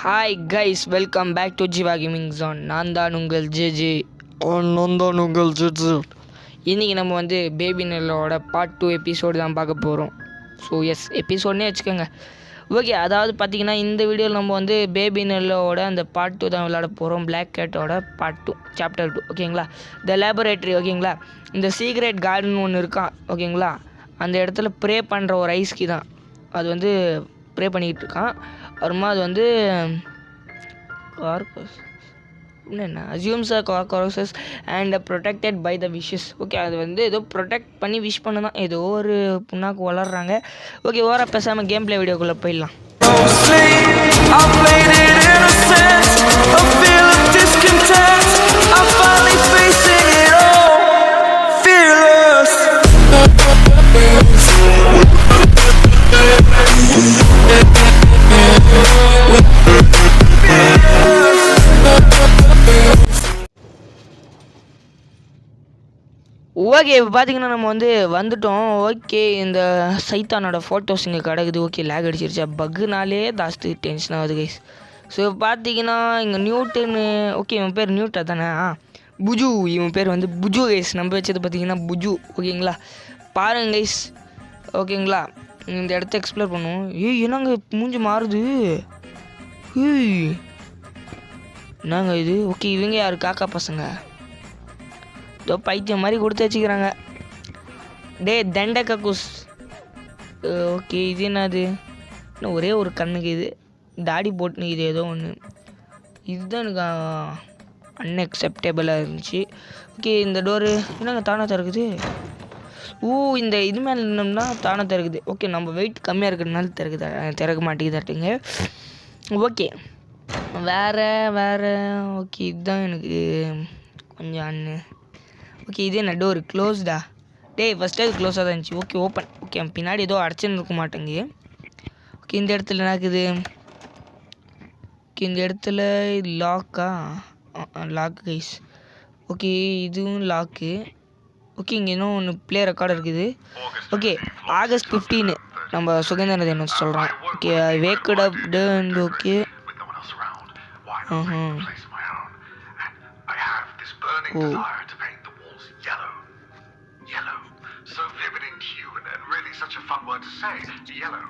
Hi guys, welcome back to Jiva Gaming Zone. நான் தான் உங்கள் ஜேஜே. இன்றைக்கி நம்ம வந்து பேபி நெல்லோட பார்ட் 2 எபிசோடு தான் பார்க்க போகிறோம். ஸோ எஸ் எபிசோட்னே வச்சுக்கோங்க. ஓகே, அதாவது பார்த்திங்கன்னா இந்த வீடியோவில் நம்ம வந்து பேபி நெல்லோட அந்த பார்ட் 2 தான் விளையாட போகிறோம். பிளாக் கேட்டோட பார்ட் 2 சாப்டர் 2 ஓகேங்களா. த லேபரேட்டரி ஓகேங்களா. இந்த சீக்ரெட் கார்டன் ஒன்று இருக்கான் ஓகேங்களா. அந்த இடத்துல ப்ரே பண்ணுற ஒரு ஐஸ்கி தான் அது வந்து ப்ரே பண்ணிக்கிட்டு இருக்கான். அப்புறமா அது வந்து என்ன assumes carcasses and protected by the wishes. Okay, அது வந்து ஏதோ ப்ரொடெக்ட் பண்ணி விஷ் பண்ண தான் ஏதோ ஒரு புண்ணாக்கு வளர்றாங்க. ஓகே, ஓரா பேசாமல் கேம் பிளே வீடியோக்குள்ளே போயிடலாம். ஓகே, இப்போ பார்த்தீங்கன்னா நம்ம வந்து வந்துட்டோம். ஓகே, இந்த சைத்தானோட ஃபோட்டோஸ் இங்கே கிடக்குது. ஓகே, லேக் அடிச்சிருச்சா பக்குனாலே ஜாஸ்தி டென்ஷன் ஆகுது கைஸ். ஸோ பார்த்தீங்கன்னா இங்கே நியூட்டனு. ஓகே, இவன் பேர் நியூட்டா தானே? புஜு, இவன் பேர் வந்து புஜு கைஸ். நம்ம வச்சது பார்த்தீங்கன்னா புஜு ஓகேங்களா. பாருங்க கைஸ் ஓகேங்களா. இந்த இடத்த எக்ஸ்ப்ளோர் பண்ணுவோம். என்னங்க மூஞ்சி மாறுது? என்னங்க இது? ஓகே, இவங்க யார்? காக்கா பசங்க ஏதோ பைத்தியம் மாதிரி கொடுத்து வச்சுக்கிறாங்க. டே தண்ட கக்கூஸ். ஓகே, இது என்னது? இன்னும் ஒரே ஒரு கண்ணுக்கு இது தாடி போட்டுன்னு இது ஏதோ ஒன்று. இதுதான் எனக்கு அன்அக்செப்டபிளாக இருந்துச்சு. ஓகே, இந்த டோரு என்னங்க தானே திறக்குது? இந்த இது மேலே இருந்தோம்னா தானே திறக்குது. ஓகே, நம்ம வெயிட் கம்மியாக இருக்கிறதுனால திறக்க மாட்டேங்குதாட்டுங்க. ஓகே, வேறு ஓகே, இதுதான் எனக்கு கொஞ்சம் ஓகே, இது என்ன டோர் க்ளோஸ்டா? ஃபஸ்ட்டு அது க்ளோஸாக தான் இருந்துச்சு. Okay, open. ஓகே, பின்னாடி ஏதோ அடைச்சுன்னு இருக்க மாட்டேங்க. ஓகே, இந்த இடத்துல நடக்குது. ஓகே, இந்த இடத்துல லாக்கா? Lock guys. ஓகே, இதுவும் லாக்கு. ஓகே, இங்கே இன்னும் ஒன்று ப்ளே ரெக்கார்டு இருக்குது. ஓகே, ஆகஸ்ட் 15 நம்ம சுதந்திர தினம் சொல்கிறோம். Okay, wake up and okay. Oh such a fun word to say. Yellow.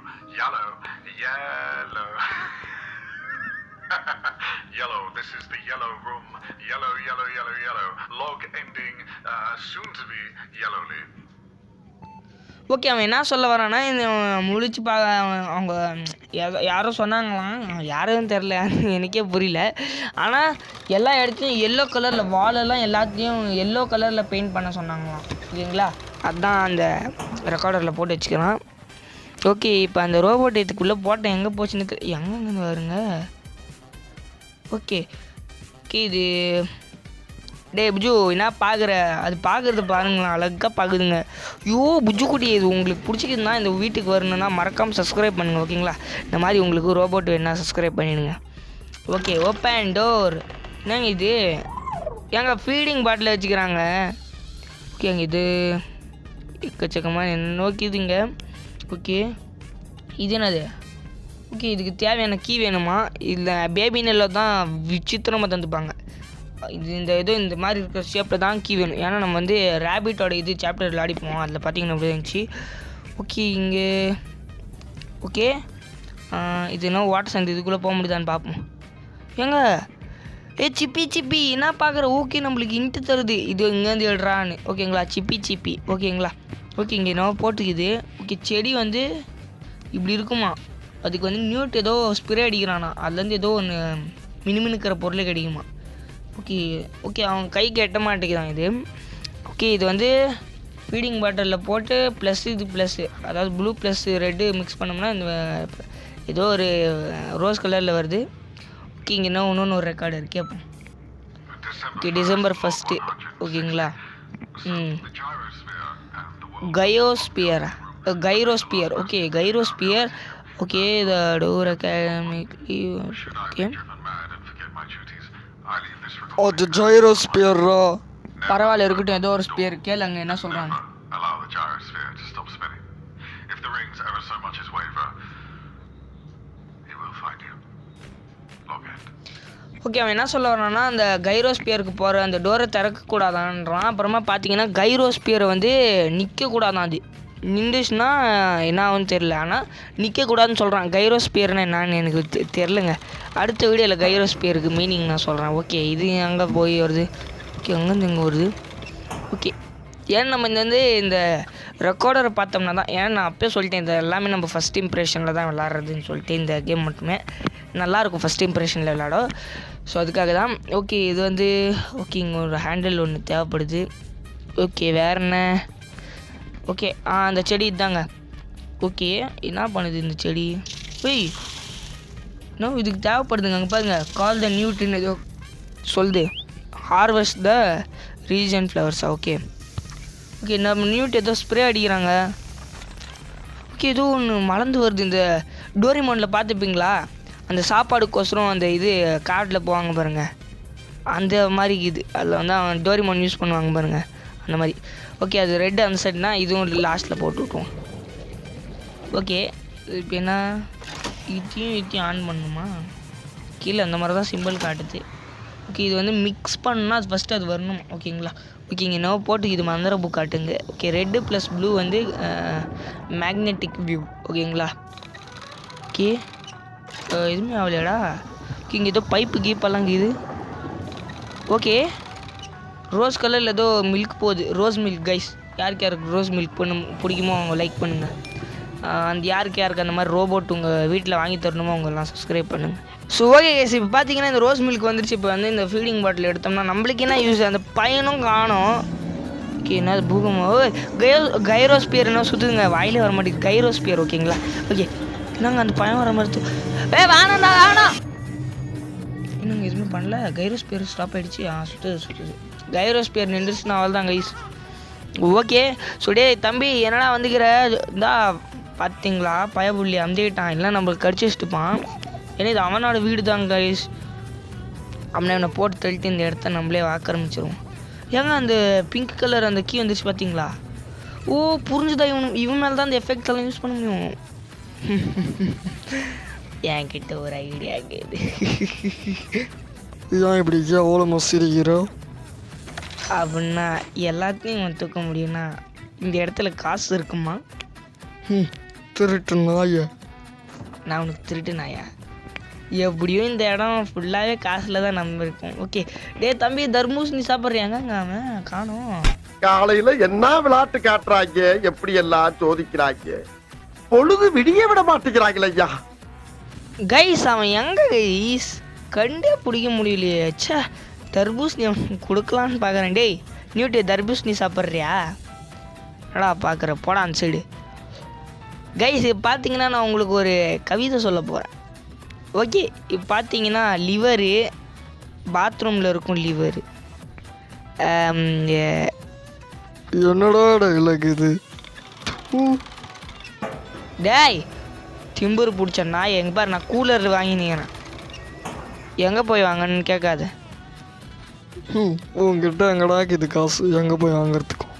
Yellow, this is the yellow room. Yellow. Log ending soon to be yellowly. Okay, அவன் என்ன சொல்ல வரான்னா இந்த முடிச்சு அவங்க யாரும் சொன்னாங்களாம், யாரும் தெரில, எனக்கே புரியல. ஆனால் எல்லா இடத்துலையும் எல்லோ கலரில் வாலெல்லாம் எல்லாத்தையும் எல்லோ கலரில் பெயிண்ட் பண்ண சொன்னாங்களாம் ஓகேங்களா. அதுதான் அந்த ரெக்கார்டரில் போட்டு வச்சுக்கலாம். ஓகே, இப்போ அந்த ரோபோட் இதுக்குள்ளே போட்டேன் எங்கே போச்சுன்னு எங்கேருந்து வருங்க. ஓகே, இது புஜு என்ன பார்க்குற? அது பார்க்குறது பாருங்களேன், அழகாக பார்க்குதுங்க. புஜு குட்டி, இது உங்களுக்கு பிடிச்சிக்கிதுன்னா இந்த வீட்டுக்கு வரணுன்னா மறக்காமல் சப்ஸ்கிரைப் பண்ணுங்கள் ஓகேங்களா. இந்த மாதிரி உங்களுக்கு ரோபோட் வேணா சப்ஸ்கிரைப் பண்ணிவிடுங்க. Okay, open door. என்னங்க இது? ஏங்க ஃபீடிங் பாட்டில் வச்சுக்கிறாங்க. ஓகே, அங்கே இது எக்கச்சக்கமாக என்ன நோக்கிதுங்க. ஓகே, இது என்னது? ஓகே, இதுக்கு தேவையான கீ வேணுமா? இல்லை பேபி நெல்லை தான் விசித்திரமாக தந்துப்பாங்க. இது இந்த மாதிரி இருக்கிற ஷேப்பில் தான் கீ வேணும். ஏன்னா நம்ம வந்து ரேபிட்டோட இது சாப்டர் விளையாடிப்போம், அதில் பார்த்தீங்கன்னா அப்படி இருந்துச்சு. ஓகே, இங்கே ஓகே இது என்ன வாட்டர் சந்தி, இதுக்குள்ளே போக முடியுதான்னு பார்ப்போம். ஏங்க சிப்பி என்ன பார்க்குற? ஓகே, நம்மளுக்கு இன்ட்டு தருது. இது இங்கேருந்து எழுறான்னு ஓகேங்களா. சிப்பி ஓகேங்களா. ஓகே, இங்கே என்ன போட்டுக்குது? ஓகே, செடி வந்து இப்படி இருக்குமா? அதுக்கு வந்து நியூட் ஏதோ ஸ்ப்ரே அடிக்கிறானா, அதுலேருந்து ஏதோ ஒன்று மினுமினுக்கிற பொருளே கிடைக்குமா. ஓகே, அவன் கைக்கு எட்ட மாட்டேங்குதான் இது. ஓகே, இது வந்து ஃபீடிங் பாட்டிலில் போட்டு ப்ளஸ் இது ப்ளஸ்ஸு, அதாவது ப்ளூ ப்ளஸ் ரெட்டு மிக்ஸ் பண்ணோம்னா இந்த ஏதோ ஒரு ரோஸ் கலரில் வருது. ஓகே, இங்கே என்ன இன்னொன்று ஒரு ரெக்கார்டு இருக்குது. அப்போ ஓகே, December 1 ஓகேங்களா. Gyrosphere. Okay, gyrosphere. Okay, the door academically. Okay, அது ஜைரோஸ்பியரா? பரவாயில்ல இருக்கட்டும், ஏதோ ஒரு ஸ்பியர். கேளு அங்கே என்ன சொல்கிறாங்க. log end. ஓகே, அவன் என்ன சொல்ல வரான்னா அந்த கைரோஸ்பியருக்கு போகிற அந்த டோரை திறக்கக்கூடாதான்றான். அப்புறமா பார்த்தீங்கன்னா கைரோஸ்பியரை வந்து நிற்கக்கூடாதான். அது நின்றுச்சுன்னா என்ன ஆகும்னு தெரில. ஆனால் நிற்கக்கூடாதுன்னு சொல்கிறான். கைரோஸ்பியர்னா என்னான்னு எனக்கு தெரிலங்க. அடுத்த வீடியோவில் கைரோஸ்பியருக்கு மீனிங் நான் சொல்கிறேன். ஓகே, இது அங்கே போய் வருது. ஓகே, அங்கேருந்து இங்கே வருது. ஓகே, ஏன்னா நம்ம இந்த ரெக்கார்டரை பார்த்தோம்னா தான், ஏன்னா நான் அப்போயே சொல்லிட்டேன் இது எல்லாமே நம்ம ஃபஸ்ட் இம்ப்ரெஷனில் தான் விளாட்றதுன்னு சொல்லிட்டு, இந்த கேம் மட்டுமே நல்லாயிருக்கும் ஃபஸ்ட் இம்ப்ரெஷனில் விளாடும். ஸோ அதுக்காக தான். ஓகே, இது வந்து ஓகே இங்கே ஒரு ஹேண்டில் ஒன்று தேவைப்படுது. ஓகே, வேறு என்ன? ஓகே, அந்த செடி இதாங்க. ஓகே, என்ன பண்ணுது இந்த செடி? போய் இன்னும் இதுக்கு தேவைப்படுதுங்க. அங்கே பாருங்க, கால் த நியூட்ரின் ஏதோ சொல்லுது. ஹார்வெஸ்ட் த ரீஜன் ஃப்ளவர்ஸா? ஓகே ஓகே, நம்ம நியூட் ஏதோ ஸ்ப்ரே அடிக்கிறாங்க. ஓகே, ஏதோ ஒன்று மலர்ந்து வருது. இந்த டோரிமானில் பார்த்துப்பீங்களா, அந்த சாப்பாடுக்கோசரம் அந்த இது காட்டில் போவாங்க பாருங்கள், அந்த மாதிரி இது. அதில் வந்து அவன் டோரிமான் யூஸ் பண்ணுவாங்க பாருங்கள், அந்த மாதிரி. ஓகே, அது ரெட் அந்த சைடுனா இதுவும் லாஸ்ட்டில் போட்டு விட்ருவோம். ஓகே, இப்போ என்ன இத்தையும் ஆன் பண்ணணுமா? கீழே அந்த மாதிரி தான் சிம்பிள் காட்டுது. ஓகே, இது வந்து மிக்ஸ் பண்ணால் அது ஃபஸ்ட்டு அது வரணும். ஓகேங்களா? ஓகேங்க, என்ன போட்டு இது மந்திர புக் காட்டுங்க. ஓகே, ரெட்டு ப்ளஸ் ப்ளூ வந்து மேக்னெட்டிக் வியூ. ஓகேங்களா? ஓகே, எதுவுமே ஆகலையாடா. ஓகே, இங்கே ஏதோ பைப்பு கீப்பெல்லாம் இது. ஓகே, ரோஸ் கலரில் ஏதோ மில்க் போகுது. Rose milk guys. யாருக்கு ரோஸ் மில்க் பிடிக்குமோ அவங்க லைக் பண்ணுங்கள். அந்த யாருக்கு அந்த மாதிரி ரோபோட் உங்கள் வீட்டில் வாங்கி தரணுமோ அவங்கெல்லாம் சப்ஸ்கிரைப் பண்ணுங்கள். ஸோ ஓகே கைஸ், இப்போ பார்த்தீங்கன்னா இந்த ரோஸ் மில்க் வந்துருச்சு. இப்போ வந்து இந்த ஃபீடிங் பாட்டில் எடுத்தோம்னா நம்மளுக்கு என்ன யூஸ்? அந்த பையனும் காணும். ஓகே, என்ன பூகமாக கைரோஸ்பியர் என்ன சுற்றுதுங்க, வாயிலே வர மாட்டேங்குது. கைரோஸ்பியர். ஓகேங்களா? ஓகே, என்னங்க அந்த பையன் வர மாதிரி வேணாண்டா வேணாம். என்னங்க எதுவுமே பண்ணல. கைரோஸ்பியர் ஸ்டாப் ஆகிடுச்சு. சுற்றுது. கைரோஸ்பியர் நின்றுச்சுன்னா அவள் தான் கைஸ். ஓகே, சுடே தம்பி என்னடா வந்துக்கிற? இந்தா பார்த்தீங்களா, பயபுள்ளி அமுதிக்கிட்டான். இல்லை நம்மளுக்கு கடிச்சு வச்சுட்டுப்பான். ஏன்னா இது அவனோட வீடு தான் கைஸ். அவனை அவனை போட்டு தள்ளிட்டு இந்த இடத்த நம்மளே ஆக்கிரமிச்சிருவோம். ஏங்க அந்த பிங்க் கலர் அந்த கீ வந்துச்சு பார்த்தீங்களா? ஓ, புரிஞ்சுதா? இவன் மேலே தான் அந்த எஃபெக்ட்ஸ் எல்லாம் யூஸ் பண்ண முடியும். என்கிட்ட ஒரு ஐடியா கேது. ஏன் இப்படி எவ்வளோ சிரிக்கிறோம்? அப்படின்னா எல்லாத்தையும் தூக்க முடியும்னா இந்த இடத்துல காசு இருக்குமா? திருட்டு நாயா? நான் உனக்கு திருட்டு நாயா? எப்படியும் இந்த இடம் ஃபுல்லாகவே காசில் தான் நம்ம இருக்கோம். ஓகே, டே தம்பி தர்பூசணி சாப்பிட்றியாங்க? அவன் காணும். காலையில என்ன விளையாட்டு காட்டுறாங்க, எப்படி எல்லாம் சோதிக்கிறாங்க, பொழுது விடிய விட மாட்டேங்கிறாங்களே ஐயா. கைஸ் அவன் எங்க கைஸ் கண்டே பிடிக்க முடியலையே. ச்சே, தர்பூசணி அவன் கொடுக்கலான்னு பார்க்குறேன். டேய் நியூட்டு, தர்பூசணி சாப்பிட்றியா? என்னடா பார்க்குற, போடா அந்த சைடு. கைஸ் இப்போ பார்த்தீங்கன்னா நான் உங்களுக்கு ஒரு கவிதை சொல்ல போகிறேன். ஓகே, இப்போ பார்த்தீங்கன்னா லிவரு, பாத்ரூமில் இருக்கும் லிவரு. என்னடா இலகுது? டேய் திம்பூர் பிடிச்ச நான் எங்கே பாரு, நான் கூலர் வாங்கினேன். எங்கே போய் வாங்கன்னு கேட்காத. உங்ககிட்ட எங்கடா இது காசு? எங்கே போய் வாங்குறதுக்கும்?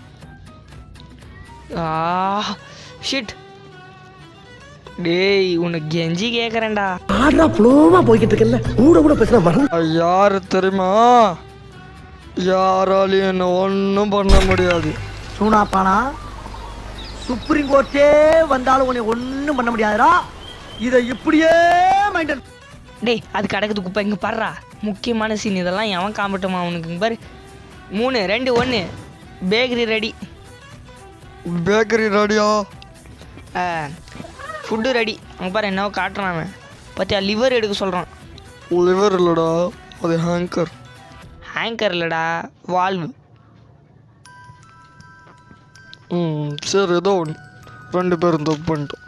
ஷிட். டேய் உனக்கு கெஞ்சி கேட்குறேன்டா. ஆடா ஃப்ளோவா போய்கிட்டு இருக்கல, கூட பேசுனா யாரு தெரியுமா? யாராலையும் என்ன ஒன்றும் பண்ண முடியாது. சூனாப்பானா, சுப்ரீம் கோர்ட்டே வந்தாலும் உன்னை ஒன்றும் பண்ண முடியாதுடா. இதை இப்படியே மைண்டன். டேய் அது கிடக்குது குப்பை. இங்கே பாடுறா, முக்கியமான சீன் இதெல்லாம். எவன் காம்பட்டமா உனக்கு? இங்கே பாரு, 3 2 1 பேக்கரி ரெடி. பேக்கரி ரெடியா? Food ready. அங்கே பாரு என்னவோ காட்டுறான் அவன். பார்த்தியா, லிவர் எடுக்க சொல்கிறான். லிவர் இல்லைடா, அது ஹேங்கர். ஹேங்கர் இல்லைடா, வால்வு. சரி, ஏதோ ஒன்று. 2 பேரும் தப்பு பண்ணிட்டோம்.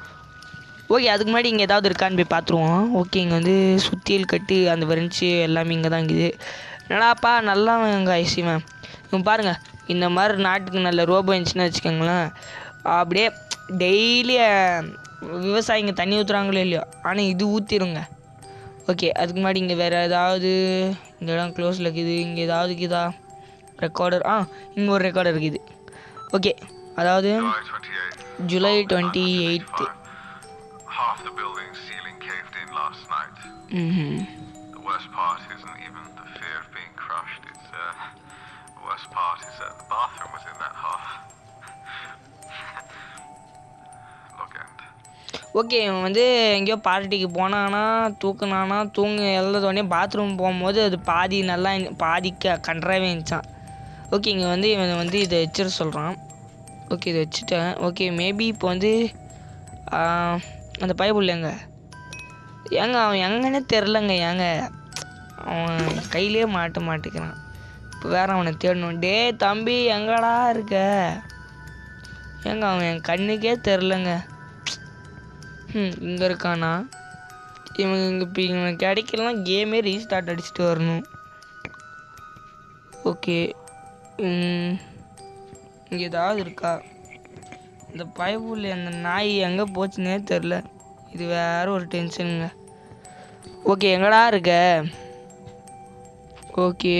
ஓகே, அதுக்கு முன்னாடி இங்கே ஏதாவது இருக்கான்னு போய் பார்த்துருவோம். ஓகே, இங்கே வந்து சுத்தியல் கட்டு அந்த வரைஞ்சி எல்லாமே இங்கே தான் இருக்குது. என்னடாப்பா நல்லா இங்கே ஐசிவன். இவன் பாருங்கள், இந்த மாதிரி நாட்டுக்கு நல்ல ரோபோ இருந்துச்சுன்னு வச்சுக்கோங்களேன், அப்படியே டெய்லி விவசாயிங்க தண்ணி ஊற்றுறாங்களோ இல்லையோ, ஆனால் இது ஊற்றிடுங்க. ஓகே, அதுக்கு முன்னாடி இங்கே வேறு ஏதாவது இந்த இடம் க்ளோஸில் இருக்குது. இங்கே ஏதாவது இருக்குதா ரெக்கார்டர்? இங்கே ஒரு ரெக்கார்டர் இருக்குது. ஓகே, அதாவது July 28. Half the building's ceiling caved in last night. The The worst part isn't even the fear of being crushed. It's the worst part is that the bathroom was in that half. Look, end. Okay இவன் வந்து எங்கேயோ பார்ட்டிக்கு போனானா தூக்குனானா எழுதோடனே bathroom போகும்போது அது பாதி நல்லா பாதி கன்றாவே இருந்துச்சான். ஓகே இங்கே வந்து இவன் வந்து இதை வச்சிட சொல்கிறான். ஓகே இதை வச்சுட்டேன். ஓகே மேபி இப்போ வந்து அந்த பைப்புள்ள ஏங்க அவன் எங்கன்னே தெரிலங்க. ஏங்க அவன் கையிலே மாட்டேங்கிறான். இப்போ வேற அவனை தேடணும். டே தம்பி எங்கடா இருக்க? ஏங்க அவன் என் கண்ணுக்கே தெரிலங்க. இங்கே இருக்கானா? இவங்க இப்போ இவன் கிடைக்கலாம் கேமே ரீஸ்டார்ட் அடிச்சுட்டு வரணும். ஓகே இங்கே ஏதாவது இருக்கா? இந்த பைப்புள்ள அந்த நாய் எங்கே போச்சுன்னே தெரில. இது வேற ஒரு டென்ஷனுங்க. ஓகே எங்கடா இருக்க? ஓகே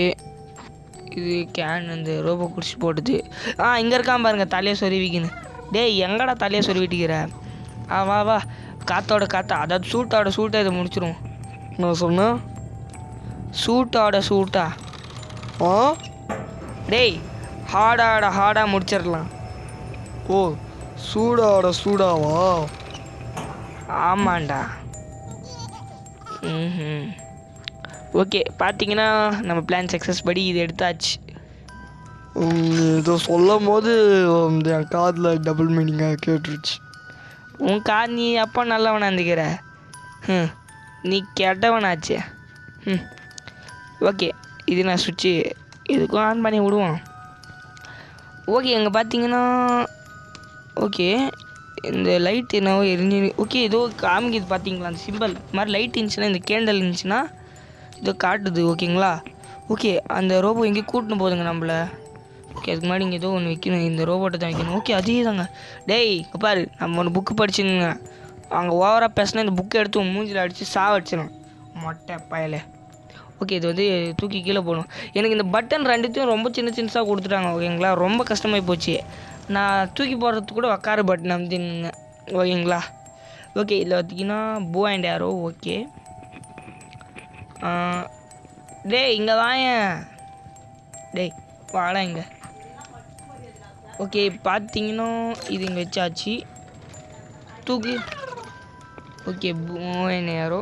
இது கேன் அந்த ரோபோ குடிச்சு போட்டுது. இங்கே இருக்கான் பாருங்க தலையை சொருவிக்கின்னு. டேய் எங்கடா தலையை சொருவிட்டிக்கிற? வா வா காற்றோட காற்றா அதாவது சூட்டை இதை முடிச்சிடும். நான் சொன்னேன் சூட்டா டேய் ஹார்டாக முடிச்சிடலாம். ஓ சூடாவா? ஆமாண்டா. ஓகே பார்த்தீங்கன்னா நம்ம பிளான் சக்ஸஸ் படி இது எடுத்தாச்சு. இதை சொல்லும் போது என் காதில் டபுள் மீனிங்காக கேட்டுருச்சு. உன் காது நீ அப்போ நல்லவனா இருந்துக்கிற? நீ கெட்டவனாச்சு. ஓகே இது நான் சுவிட்சு இதுக்கும் ஆன் பண்ணி விடுவோம். ஓகே இங்கே பார்த்தீங்கன்னா ஓகே இந்த லைட் என்னவோ எரிஞ்சு ஓகே ஏதோ காமிக்குது பார்த்தீங்களா அந்த சிம்பிள் மாதிரி லைட் இருந்துச்சுன்னா இந்த கேண்டல் இருந்துச்சுன்னா இதோ காட்டுது. ஓகேங்களா? ஓகே அந்த ரோபோ எங்கேயும் கூட்டின்னு போகுதுங்க நம்மளை. ஓகே அதுக்கு முன்னாடி இங்கே ஏதோ ஒன்று வைக்கணும். இந்த ரோபோட்டை தான் வைக்கணும். ஓகே அதே தாங்க. டேய் பாரு நம்ம ஒன்று புக்கு படிச்சுங்க. அங்கே ஓவராக பேசினா இந்த புக்கை எடுத்து மூஞ்சில் அடித்து சாவடிச்சிடும் மொட்டை பயலே. ஓகே இது வந்து தூக்கி கீழே போகணும். எனக்கு இந்த பட்டன் ரெண்டுத்தையும் ரொம்ப சின்னசாக கொடுத்துட்டாங்க. ஓகேங்களா? ரொம்ப கஷ்டமாகி போச்சு. நான் தூக்கி போடுறதுக்கு கூட உக்கார பட்டன் அமுத்திங்க. ஓகேங்களா? ஓகே இதில் பார்த்தீங்கன்னா போ அண்ட் ஏரோ. ஓகே டேய் இங்கே வாயேன். டேய் வாடா இங்கே. ஓகே பார்த்தீங்கன்னா இது இங்கே வச்சாச்சு தூக்கி. ஓகே போ அண்ட் ஏரோ.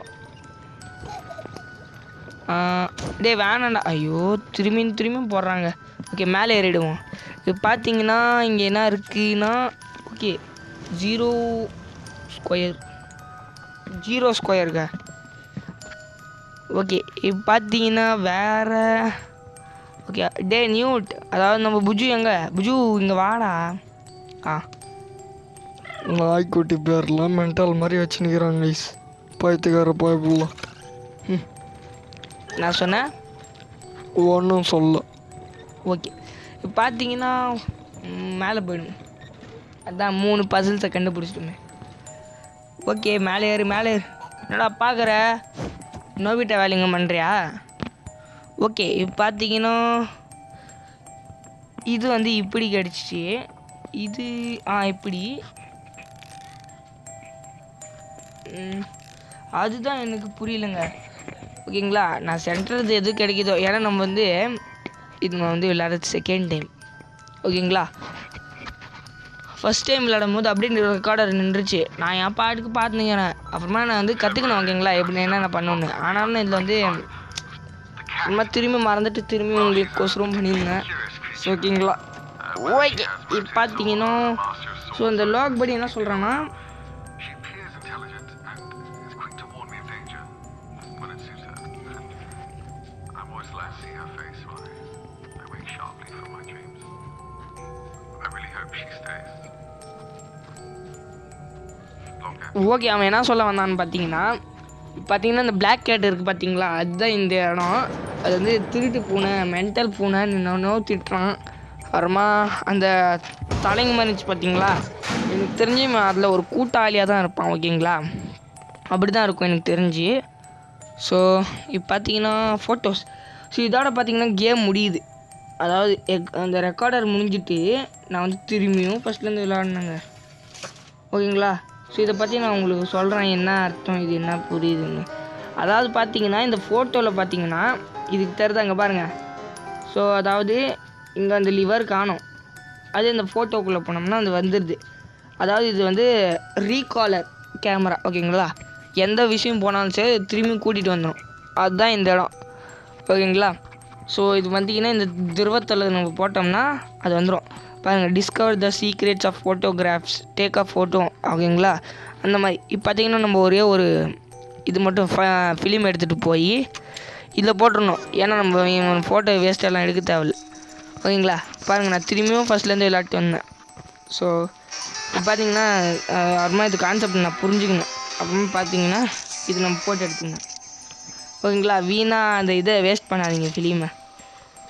டே வேணாண்டா. ஐயோ திரும்பியும் போடுறாங்க. ஓகே மேலே ஏறிடுவோம். இப்போ பார்த்தீங்கன்னா இங்கே என்ன இருக்குன்னா ஓகே 0 ஸ்கொயருங்க. ஓகே இப்போ பார்த்தீங்கன்னா வேறு ஓகே டே நியூட் அதாவது நம்ம புஜு எங்கே புஜு இங்கே வாடா. நாய்க்குட்டி பேர்லாம் மென்டல் மாதிரி வச்சுன்னுக்கிறாங்க கைஸ். பைத்துக்கார பாய்ப்புலாம். நான் சொன்னேன் ஒன்றும் சொல்ல. ஓகே இப்போ பார்த்தீங்கன்னா மேலே போயிடும். அதான் 3 பசில்ஸை கண்டுபிடிச்சிட்டுமே. ஓகே மேலே ஏறு. என்னடா பார்க்குற நோபிட்டா வேலைங்க பண்ணுறியா? ஓகே இப்போ பார்த்தீங்கன்னா இது வந்து இப்படி கிடச்சிச்சு. இது இப்படி அதுதான் எனக்கு புரியலைங்க. ஓகேங்களா? நான் சென்டர் எது கிடைக்குதோ ஏன்னா நம்ம வந்து இது வந்து விளையாடுறது செகண்ட் டைம். ஓகேங்களா? ஃபஸ்ட் டைம் விளையாடும் போது அப்படியே ரெக்கார்டர் நின்றுச்சு. நான் என் பாட்டுக்கு பார்த்துக்கிறேன். அப்புறமா நான் வந்து கற்றுக்கணும். ஓகேங்களா? எப்படி என்னென்ன பண்ணணுன்னு. ஆனாலும் இதில் வந்து இந்த திரும்பி மறந்துட்டு திரும்பி உங்களுக்கு கொசரம் பண்ணியிருந்தேன். ஓகேங்களா? ஓகே இப்போ பார்த்தீங்கன்னா ஸோ இந்த லாக் படி என்ன சொல்கிறேன்னா She appears intelligent and is quick to warn me of danger when it suits her. I'm always glad to see her face when I wake sharply from my dreams. I really hope she stays. Okay அவன் என்ன சொல்ல வந்தான்னு பார்த்தீங்கன்னா இந்த black gate இருக்குது பார்த்தீங்களா? அதுதான் இந்த இடம். அது வந்து திருட்டு பூனை மென்டல் பூனைன்னு இன்னொன்னோ திட்டுறான். அப்புறமா அந்த தலைங்க மாதிரி இருந்துச்சு பார்த்தீங்களா? எனக்கு தெரிஞ்சு அதில் ஒரு கூட்டாளியாக தான் இருப்பான். ஓகேங்களா? அப்படி தான் இருக்கும் எனக்கு தெரிஞ்சு. ஸோ இப்போ பார்த்தீங்கன்னா ஃபோட்டோஸ். ஸோ இதோட பார்த்தீங்கன்னா கேம் முடியுது. அதாவது அந்த ரெக்கார்டர் முடிஞ்சிட்டு நான் வந்து திரும்பியும் ஃபஸ்ட்லேருந்து விளையாடினேங்க. ஓகேங்களா? ஸோ இதை பற்றி நான் உங்களுக்கு சொல்கிறேன் என்ன அர்த்தம் இது என்ன புரியுதுன்னு. அதாவது பார்த்தீங்கன்னா இந்த ஃபோட்டோவில் பார்த்தீங்கன்னா இதுக்கு தருதாங்க பாருங்கள். ஸோ அதாவது இங்கே அந்த லிவர் காணும், அது இந்த ஃபோட்டோக்குள்ளே போனோம்னா அது வந்துடுது. அதாவது இது வந்து ரீகாலர் கேமரா ஓகேங்களா. எந்த விஷயம் போனாலும் சரி திரும்பி கூட்டிகிட்டு வந்துடும், அதுதான் இந்த இடம் ஓகேங்களா. ஸோ இது பார்த்தீங்கன்னா இந்த துருவத்தில் நம்ம போட்டோம்னா அது வந்துடும் பாருங்கள். Discover the secrets of photographs, take a photo ஓகேங்களா. அந்த மாதிரி இப்போ பார்த்தீங்கன்னா நம்ம ஒரே ஒரு இது மட்டும் ஃபிலிம் எடுத்துகிட்டு போய் இதில் போட்டுடணும். ஏன்னா நம்ம ஃபோட்டோ வேஸ்ட்டெல்லாம் எடுக்க தேவையில்லை ஓகேங்களா. பாருங்கள் நான் திரும்பியும் ஃபஸ்ட்லேருந்து விளையாட்டு வந்தேன். ஸோ இப்போ பார்த்தீங்கன்னா அப்புறமா இது கான்செப்ட் நான் புரிஞ்சுக்கணும். அப்புறமா பார்த்தீங்கன்னா இது நம்ம ஃபோட்டோ எடுத்துக்கணும் ஓகேங்களா. வீணாக அந்த இதை வேஸ்ட் பண்ணாதீங்க ஃபிலிமை.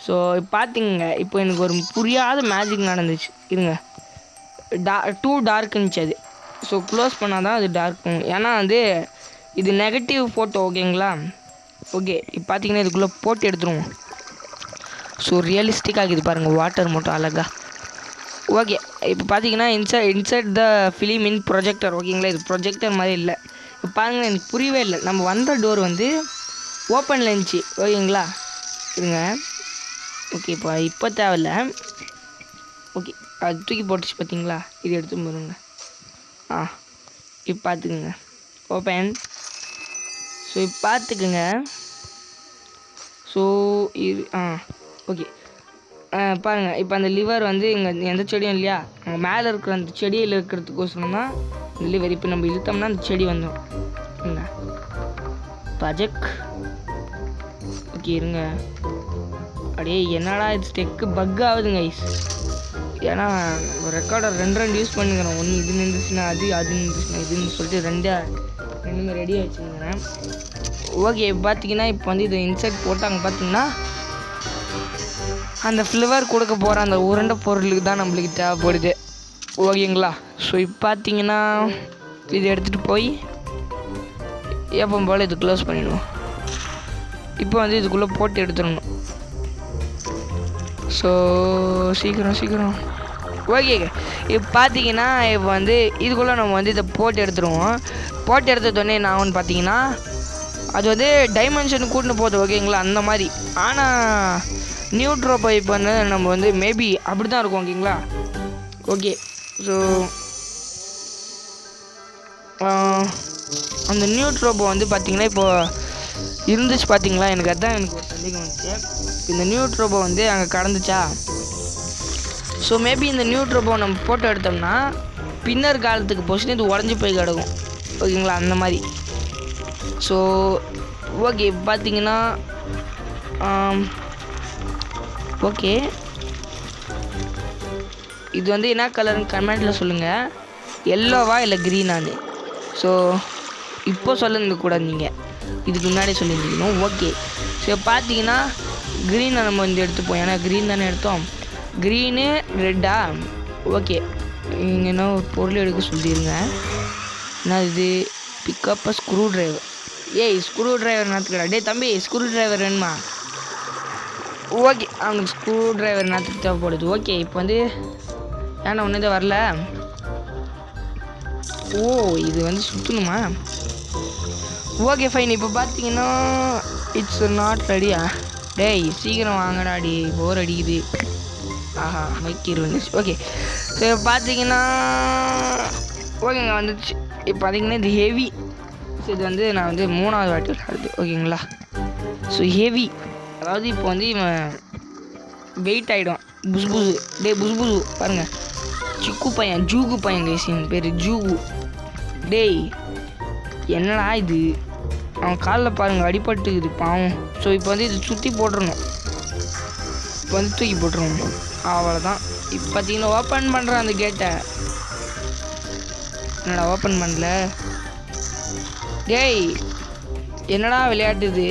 ஸோ இப்போ பார்த்திங்க, இப்போ எனக்கு ஒரு புரியாத மேஜிக் நடந்துச்சு. இருங்க, டூ டார்க் இருந்துச்சு அது. ஸோ க்ளோஸ் பண்ணால் தான் அது டார்க்கும், ஏன்னா வந்து இது நெகட்டிவ் ஃபோட்டோ ஓகேங்களா. ஓகே இப்போ பார்த்தீங்கன்னா இதுக்குள்ளே போட்டு எடுத்துருவோம். ஸோ ரியலிஸ்டிக்காக ஆகிது பாருங்கள், வாட்டர் மட்டும் அழகா. ஓகே இப்போ பார்த்தீங்கன்னா inside the film in projector ஓகேங்களா. இது ப்ரொஜெக்டர் மாதிரி இல்லை. இப்போ பாருங்கள் எனக்கு புரியவே இல்லை, நம்ம வந்த டோர் வந்து ஓப்பனில் இருந்துச்சு ஓகேங்களா. இருங்க ஓகே இப்போ தேவையில்லை. ஓகே அது தூக்கி போட்டுச்சு பார்த்தீங்களா, இது எடுத்து போடுங்க. இப்போ பார்த்துக்குங்க ஓப்பன். ஸோ இப்போ பார்த்துக்குங்க. ஸோ இது ஓகே பாருங்கள். இப்போ அந்த லிவர் வந்து இங்கே எந்த செடியும் இல்லையா, அங்கே மேலே இருக்கிற அந்த செடியில் இருக்கிறதுக்கோசரம் தான் இந்த லிவர். இப்போ நம்ம இழுத்தோம்னா அந்த செடி வந்துடும். இருங்க ப்ராஜெக்ட் ஓகே இருங்க. அப்படியே என்னடா இது ஸ்டெக்கு பக் ஆகுதுங்க ஐஸ். ஏன்னா ரெக்கார்டர் ரெண்டு யூஸ் பண்ணிக்கிறோம். ஒன்று இது நின்றுச்சுன்னா அது நின்றுச்சுன்னா இதுன்னு சொல்லிட்டு ரெண்டுமே ரெடி ஆகிடுச்சுங்கிறேன். ஓகே பார்த்தீங்கன்னா இப்போ வந்து இதை இன்சைட் போட்டாங்க பார்த்தீங்கன்னா அந்த ஃப்ளவர் கொடுக்க போகிற அந்த உருண்டை பொருளுக்கு தான் நம்மளுக்கு தேவைப்படுது ஓகேங்களா. ஸோ இப்போ பார்த்தீங்கன்னா இதை எடுத்துகிட்டு போய் எப்போ போல் இது க்ளோஸ் பண்ணிடுவோம். இப்போ வந்து இதுக்குள்ளே போட்டு எடுத்துடணும். ஸோ சீக்கிரம் ஓகே. இப்போ பார்த்தீங்கன்னா இப்போ வந்து இதுக்குள்ளே நம்ம வந்து இதை போட்டு எடுத்துருவோம். போட்டு எடுத்தோடனே நான் ஒன்று பார்த்தீங்கன்னா அது வந்து டைமென்ஷனுக்கு கூட்டின்னு போகுது ஓகேங்களா அந்த மாதிரி. ஆனால் நியூட்ரோ பைப் வந்து நம்ம வந்து மேபி அப்படி தான் இருக்கும் ஓகேங்களா. ஓகே ஸோ அந்த நியூட்ரோபோ வந்து பார்த்திங்கன்னா இப்போது இருந்துச்சு பார்த்தீங்களா. எனக்கு அதுதான் எனக்கு ஒரு சந்தேகம் வந்துச்சு. இந்த நியூட்ரோபோ வந்து அங்கே கடந்துச்சா. ஸோ மேபி இந்த நியூட்ரோபோ நம்ம ஃபோட்டோ எடுத்தோம்னா பின்னர் காலத்துக்கு போச்சுன்னு இது உடஞ்சி போய் கிடக்கும் ஓகேங்களா அந்த மாதிரி. ஸோ ஓகே பார்த்தீங்கன்னா ஓகே இது வந்து என்ன கலர்னு கமெண்ட்டில் சொல்லுங்கள், எல்லோவா இல்லை க்ரீனானு. ஸோ இப்போ சொல்லிருந்துக்கூடாது, நீங்கள் இதுக்கு முன்னாடி சொல்லியிருந்தீங்கணும். ஓகே ஸோ பார்த்தீங்கன்னா க்ரீனை நம்ம வந்து எடுத்துப்போம், ஏன்னா க்ரீன் தானே எடுத்தோம். க்ரீனு ரெட்டா. ஓகே நீங்கள் என்ன ஒரு பொருள் எடுக்க சொல்லிடுங்க. என்ன இது pick up screwdriver. Screwdriver நாத்துக்கடா. டே தம்பி ஸ்க்ரூ ட்ரைவர் வேணுமா? ஓகே அவனுக்கு ஸ்க்ரூ ட்ரைவர் நாத்துக்கு தேவைப்படுது. ஓகே இப்போ வந்து ஏன்னா ஒன்று தான் வரல. இது வந்து சுற்றணுமா? Okay fine. இப்போ பார்த்தீங்கன்னா இட்ஸ் நாட் ரெடியா. டேய் சீக்கிரம் வாங்கடாடி, போர் அடிக்குது. மைக்கீர் வந்துச்சு. ஓகே ஸோ பார்த்தீங்கன்னா ஓகேங்க வந்துச்சு. இப்போ பார்த்தீங்கன்னா இது ஹெவி. ஸோ இது வந்து நான் வந்து 3வது வாட்டி விளையாடுது ஓகேங்களா. ஸோ ஹெவி அதாவது இப்போ வந்து இவன் வெயிட் ஆகிடும். புசு புசு பாருங்கள். ஜூகு பையன் கைசின் பேர் ஜூகு. டேய் என்னடா இது, அவன் காலில் பாருங்கள் அடிபட்டுக்குது பாவம். ஸோ இப்போ வந்து இது சுற்றி போட்டுடணும். இப்போ வந்து தூக்கி போட்டுருவோம், அவ்வளோதான். இப்போ பார்த்தீங்கன்னா ஓப்பன் பண்ணுறேன் அந்த கேட்டை. என்னடா ஓப்பன் பண்ணல? டேய் என்னடா விளையாட்டுது?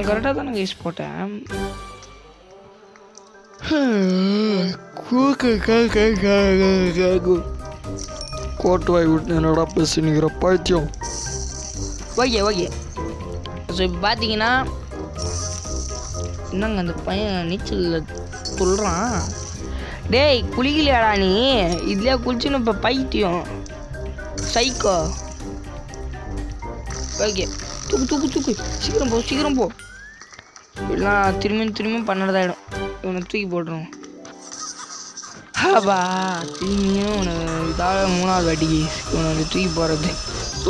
கரெக்டாக தானே கைஸ் போட்டேன். கோட்டு வாய் விட்டு என்னடா பேசுனிக்கிற பைத்தியம். ஓகே ஸோ இப்போ பார்த்தீங்கன்னா என்னங்க அந்த பையன் நீச்சல் துள்ளுறான். டேய் குளிக்கலையாடா நீ? இதுலேயே குளிச்சுன்னு இப்போ பைத்தியம் சைக்கோ. ஓகே தூக்கு சீக்கிரம் போ இல்லைனா திரும்பியும் பண்ணதாயிடும். இவனை தூக்கி போட்டுருவோம். ஹாபா திரும்பியும் இதாக 3வது வாட்டி இவனை வந்து தூக்கி போடுறது.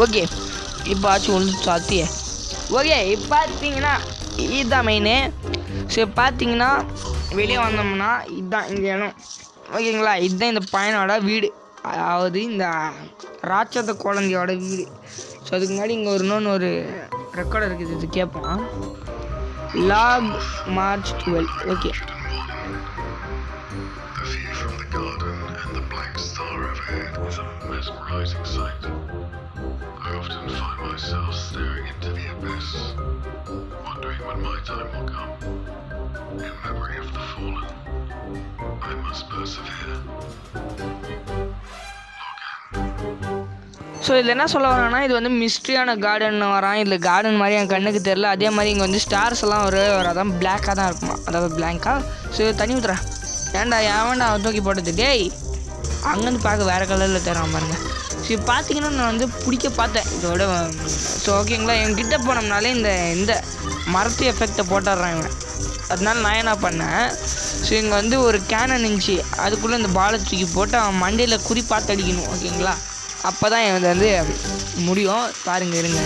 ஓகே இப்போ ஆச்சு ஒன்று சாத்தியே. ஓகே இப்போ பார்த்தீங்கன்னா இதுதான் மெயினு. ஸோ பார்த்தீங்கன்னா வெளியே வந்தோம்னா இதுதான் இந்த இடம். ஓகேங்களா, இதுதான் இந்த பையனோட வீடு, அதாவது இந்த ராட்சத குழந்தையோட வீடு. ஸோ அதுக்கு முன்னாடி இங்கே இன்னொன்று ரெக்கார்டு இருக்குது, இது கேட்போம். Log March 12. Okay The view from the garden and the black star overhead is a mesmerizing sight. I often find myself staring into the abyss, wondering when my time will come. In memory of the fallen, I must persevere. So இதில் என்ன சொல்ல வரான்னா, இது வந்து மிஸ்ட்ரியான garden வரான். இதில் garden மாதிரி என் கண்ணுக்கு தெரில. அதே மாதிரி இங்கே வந்து ஸ்டார்ஸ் எல்லாம் வராதான் பிளாக்காக தான் இருக்குமா, அதாவது பிளாங்காக. ஸோ தண்ணி ஊற்றுறேன். ஏன்டா அவன் தூக்கி போட்டது டேய், அங்கேருந்து பார்க்க வேறு கலரில் தரான் பாருங்க. ஸோ இப்போ பார்த்தீங்கன்னா நான் வந்து பிடிக்க பார்த்தேன் இதோட. ஸோ ஓகேங்களா, என்கிட்ட போனோம்னாலே இந்த மரத்து எஃபெக்டை போட்டுடுறான் இவன். அதனால நான் என்ன பண்ணேன், ஸோ இங்கே வந்து ஒரு கேனன் இருந்துச்சு, அதுக்குள்ளே இந்த பாலை தூக்கி போட்டு அவன் மண்டையில் குறி பார்த்து அடிக்கணும். ஓகேங்களா, அப்போ தான் இது வந்து முடியும். பாருங்க இருங்க,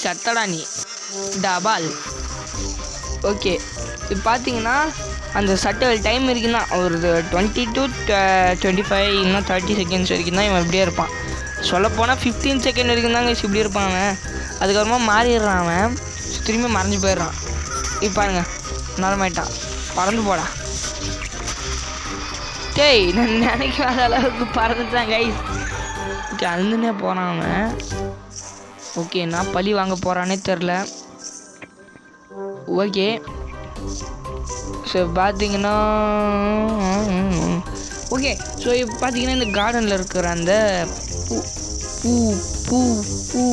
சத்தடா நீ டபால். ஓகே இப்போ பார்த்தீங்கன்னா அந்த சட்டல் டைம் இருக்குன்னா ஒரு 20 to 25 இல்லைனா 30 செகண்ட்ஸ் வரைக்கும் தான் இவன் இப்படியே இருப்பான். சொல்லப்போனால் 15 செகண்ட் வரைக்கும் தாங்க இப்படி இருப்பான் அவன். அதுக்கப்புறமா மாறிடுறான் அவன், திரும்பி மறைஞ்சு போயிடுறான். இப்போ பாருங்க நலமாயிட்டான், பறந்து போடா டேய். நான் நினைக்காத அளவுக்கு பறந்துட்டான் கைஸ். ஓகே அழுந்துனே போகிறான் அவன். ஓகே நான் பழி வாங்க போகிறானே தெரில. ஓகே ஸோ பார்த்தீங்கன்னா ஓகே ஸோ இப்போ பார்த்தீங்கன்னா இந்த கார்டனில் இருக்கிற அந்த பூ பூ பூ பூ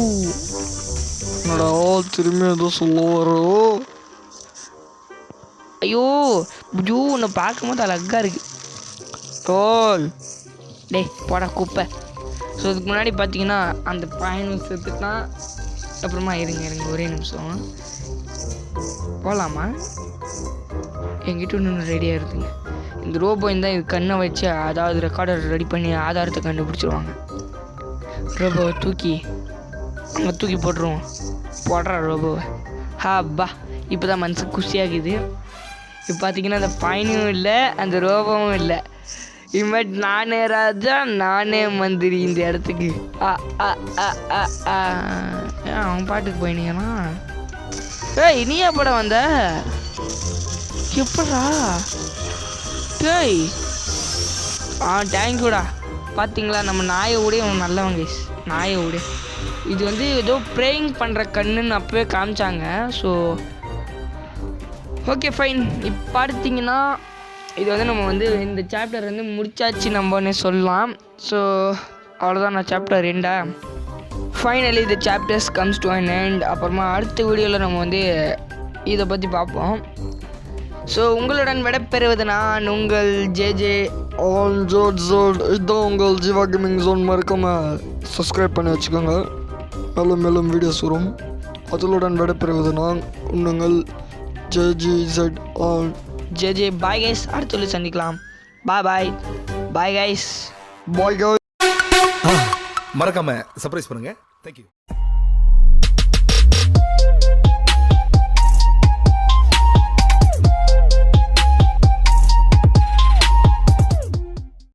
என்னடா திரும்பி ஏதோ சொல்ல வரோம். ஐயோ ஜூ உன்னை பார்க்கும்போது அழகாக இருக்குது. டோய் டேய் போடா குப்பை. ஸோ இதுக்கு முன்னாடி பார்த்தீங்கன்னா அந்த பையன் செத்துட்டான். அப்புறமா இருங்க ஒரே நிமிஷம் போகலாமா. என்கிட்ட இன்னொன்று ரெடியாக இருக்குங்க. இந்த ரோபோ தான் இது கண்ணை வச்சு, அதாவது ரெக்கார்டர் ரெடி பண்ணி ஆதாரத்தை கண்டுபிடிச்சிருவாங்க. ரோபோவை அங்கே தூக்கி போட்டுருவோம். போடுறா ரோபோவை. ஹாப்பா இப்போ தான் மனசுக்கு குஷியாகுது. இப்போ பார்த்தீங்கன்னா அந்த பயனும் இல்லை, அந்த ரோபோவும் இல்லை. இனிமேட் நானே ராஜா நானே மந்திரி இந்த இடத்துக்கு. அவன் பாட்டுக்கு போயினீங்கன்னா ஏய் நீ எப்படா வந்த, எப்படா டேய். தேங்க்யூடா. பார்த்தீங்களா நம்ம நாயை விட அவன் நல்லவங்க. நாயை விட இது வந்து ஏதோ ப்ரேயிங் பண்ணுற கண்ணுன்னு அப்போவே காமிச்சாங்க. So okay fine. இப்போ பார்த்தீங்கன்னா இது வந்து நம்ம வந்து இந்த சாப்டர் வந்து முடிச்சாச்சு நம்மன்னு சொல்லலாம். ஸோ அவ்வளோதான், நான் chapter 2 finally the chapters comes to an end. அப்புறமா அடுத்த வீடியோவில் நம்ம வந்து இதை பற்றி பார்ப்போம். ஸோ உங்களுடன் விடைபெறுவது நான் உங்கள் ஜேஜே ஆல் ஜோட். இதுதான் உங்கள் ஜீவா கேமிங் ஜோன். மறக்காமல் சப்ஸ்கிரைப் பண்ணி வச்சுக்கோங்க, மேலும் வீடியோஸ் வரும். அதனுடன் விடைபெறுவது நான் உங்கள் JGZ all JJ. Bye guys, அடுத்த சந்திக்கலாம். Bye guys. Bye guys. மறக்காம சர்ப்ரைஸ் பண்ணுங்க. தேங்க்யூ.